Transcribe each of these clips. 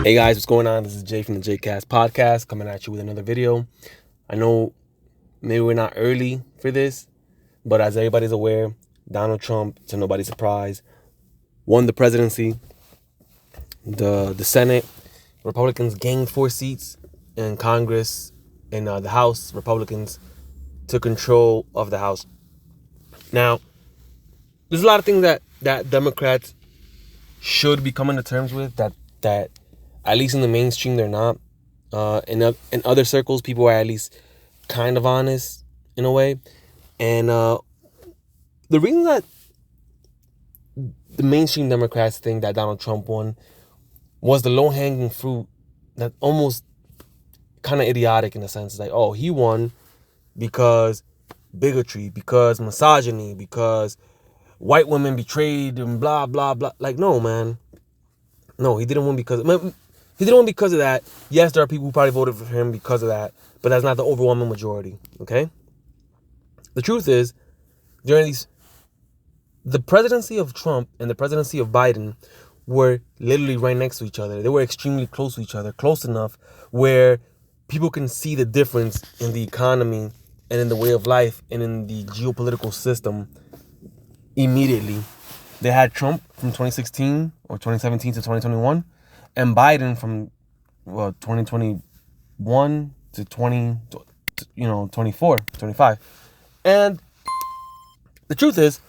Hey guys, what's going on? This is Jay from the JCast podcast coming at you with another video. I know maybe we're not early for this, but as everybody's aware, Donald Trump, to nobody's surprise, won the presidency. The Senate, Republicans gained 4 seats in Congress. In the House, Republicans took control of the House. Now, there's a lot of things that Democrats should be coming to terms with that at least in the mainstream they're not. In other circles, people are at least kind of honest in a way. And the reason that the mainstream Democrats think that Donald Trump won was the low-hanging fruit that almost kind of idiotic in a sense. Like, oh, he won because bigotry, because misogyny, because white women betrayed and blah, blah, blah. Like, no, man. No, he didn't win because of that. Yes, there are people who probably voted for him because of that, but that's not the overwhelming majority, okay? The truth is, the presidency of Trump and the presidency of Biden were literally right next to each other. They were extremely close to each other, close enough where people can see the difference in the economy and in the way of life and in the geopolitical system immediately. They had Trump from 2016 or 2017 to 2021 and Biden from 2021 to 24, 25. And the truth is,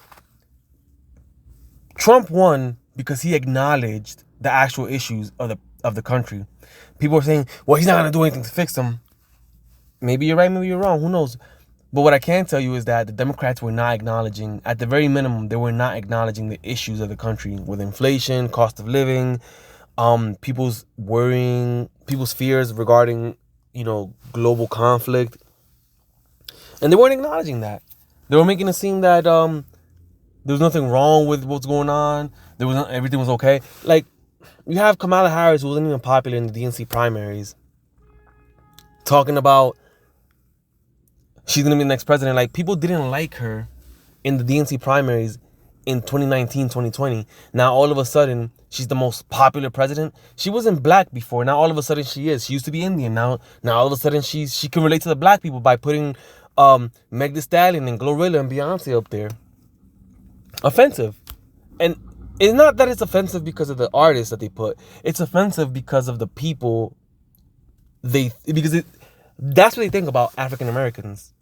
Trump won because he acknowledged the actual issues of the country. People are saying, well, he's not going to do anything to fix them. Maybe you're right, maybe you're wrong, who knows? But what I can tell you is that the Democrats were not acknowledging, at the very minimum, they were not acknowledging the issues of the country with inflation, cost of living, people's fears regarding, global conflict. And they weren't acknowledging that. They were making it seem that there was nothing wrong with what's going on. Everything was okay. Like, you have Kamala Harris, who wasn't even popular in the DNC primaries, talking about she's going to be the next president. Like, people didn't like her in the DNC primaries in 2019, 2020. Now, all of a sudden, she's the most popular president. She wasn't black before. Now, all of a sudden, she is. She used to be Indian. Now all of a sudden, she can relate to the black people by putting Meg Thee Stallion and Glorilla and Beyonce up there. Offensive. And it's not that it's offensive because of the artists that they put. It's offensive because of the people. That's what they think about African Americans.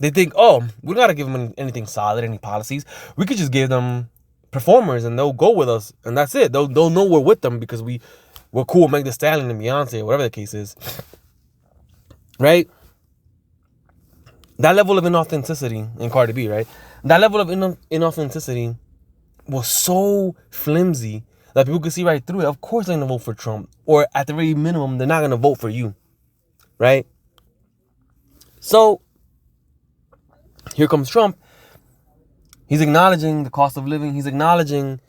They think, oh, we don't got to give them anything solid, any policies. We could just give them performers and they'll go with us. And that's it. They'll know we're with them because we're cool with Meg Thee Stallion and Beyonce or whatever the case is. Right? That level of inauthenticity in Cardi B, right? That level of inauthenticity was so flimsy that people could see right through it. Of course they're going to vote for Trump. Or at the very minimum, they're not going to vote for you. Right? So, here comes Trump. He's acknowledging the cost of living. He's acknowledging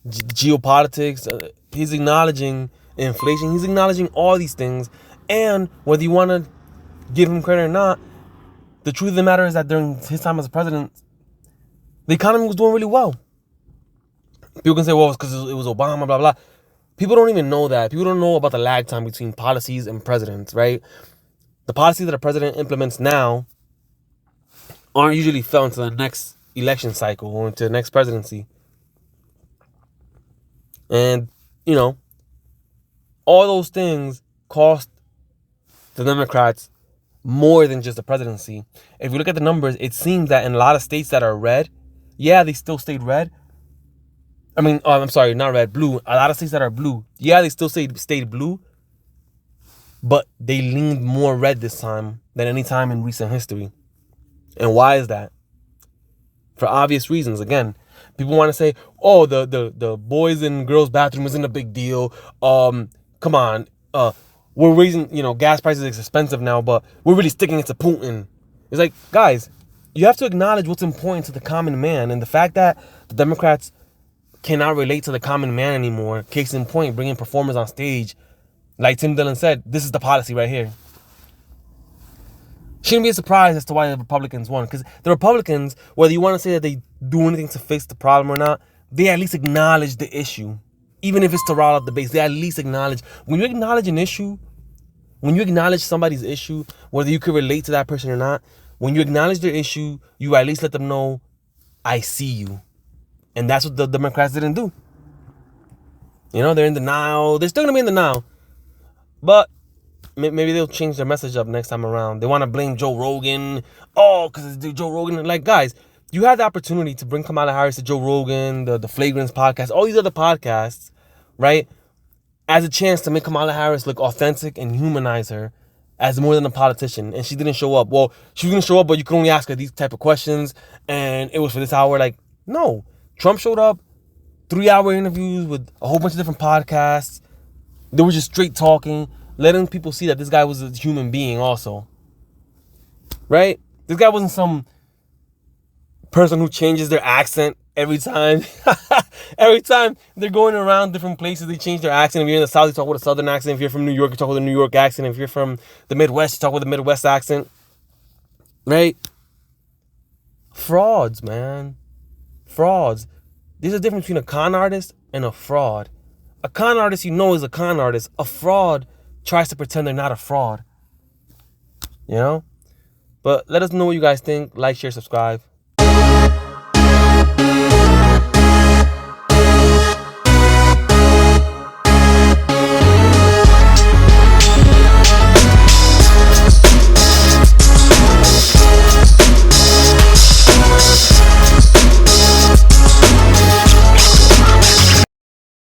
geopolitics. He's acknowledging inflation. He's acknowledging all these things. And whether you want to give him credit or not, the truth of the matter is that during his time as president, the economy was doing really well. People can say, well, it's because it was Obama, blah, blah. People don't even know that. People don't know about the lag time between policies and presidents, right? The policies that a president implements now aren't usually felt into the next election cycle or into the next presidency. And, all those things cost the Democrats more than just the presidency. If you look at the numbers, it seems that in a lot of states that are red, yeah, they still stayed red. I'm sorry, not red, blue. A lot of states that are blue, yeah, they still stayed blue. But they leaned more red this time than any time in recent history. And why is that? For obvious reasons. Again, people want to say, oh, the boys and girls bathroom isn't a big deal. Come on. We're raising, gas prices is expensive now, but we're really sticking it to Putin. It's like, guys, you have to acknowledge what's important to the common man. And the fact that the Democrats cannot relate to the common man anymore, case in point, bringing performers on stage, like Tim Dillon said, this is the policy right here. Shouldn't be a surprise as to why the Republicans won. Because the Republicans, whether you want to say that they do anything to fix the problem or not, they at least acknowledge the issue. Even if it's to rile up the base, they at least acknowledge. When you acknowledge an issue, when you acknowledge somebody's issue, whether you could relate to that person or not, when you acknowledge their issue, you at least let them know, I see you. And that's what the Democrats didn't do. You know, they're in denial. They're still going to be in denial. But maybe they'll change their message up next time around. They want to blame Joe Rogan. Oh, because it's Joe Rogan. Like, guys, you had the opportunity to bring Kamala Harris to Joe Rogan, the Flagrants podcast, all these other podcasts, right? As a chance to make Kamala Harris look authentic and humanize her as more than a politician. And she didn't show up. Well, she was going to show up, but you can only ask her these type of questions. And it was for this hour. Like, no. Trump showed up, 3-hour interviews with a whole bunch of different podcasts. They were just straight talking, letting people see that this guy was a human being also. Right? This guy wasn't some person who changes their accent every time. Every time they're going around different places, they change their accent. If you're in the South, you talk with a Southern accent. If you're from New York, you talk with a New York accent. If you're from the Midwest, you talk with a Midwest accent. Right? Frauds, man. Frauds. There's a difference between a con artist and a fraud. A con artist, you know, is a con artist. A fraud tries to pretend they're not a fraud. You know? But let us know what you guys think. Like, share, subscribe.